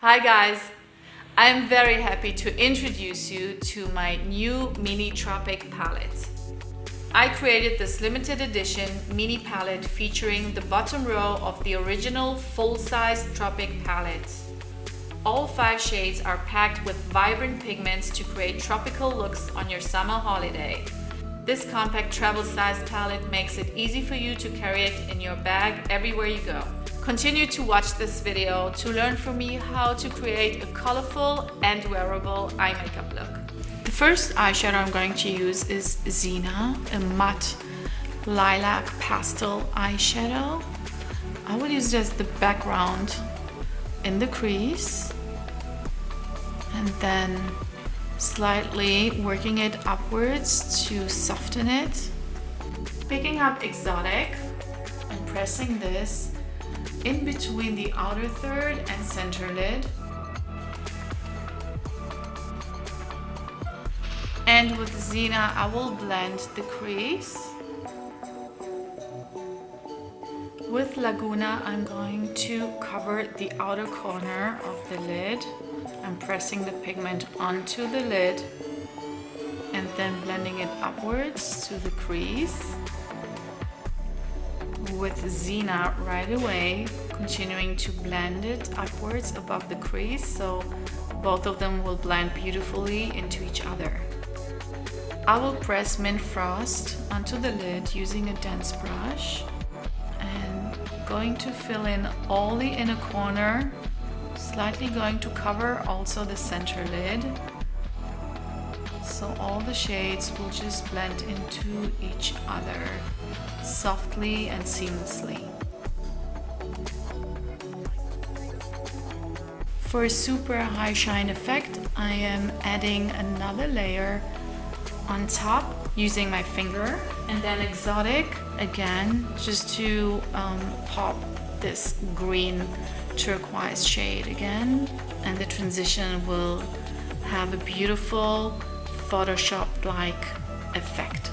Hi guys, I'm very happy to introduce you to my new mini Tropic palette. I created this limited edition mini palette featuring the bottom row of the original full-size Tropic palette. All 5 shades are packed with vibrant pigments to create tropical looks on your summer holiday. This compact travel-sized palette makes it easy for you to carry it in your bag everywhere you go. Continue to watch this video to learn from me how to create a colorful and wearable eye makeup look. The first eyeshadow I'm going to use is Zena, a matte lilac pastel eyeshadow. I will use it as the background in the crease and then slightly working it upwards to soften it. Picking up Exotic and pressing this in between the outer third and center lid. And with Zena, I will blend the crease. With Laguna, I'm going to cover the outer corner of the lid. I'm pressing the pigment onto the lid and then blending it upwards to the crease. With Zena right away, continuing to blend it upwards above the crease so both of them will blend beautifully into each other. I will press Mint Frost onto the lid using a dense brush and going to fill in all the inner corner, slightly going to cover also the center lid. So all the shades will just blend into each other softly and seamlessly. For a super high shine effect, I am adding another layer on top using my finger and then Exotic again just to pop this green turquoise shade again, and the transition will have a beautiful Photoshop-like effect.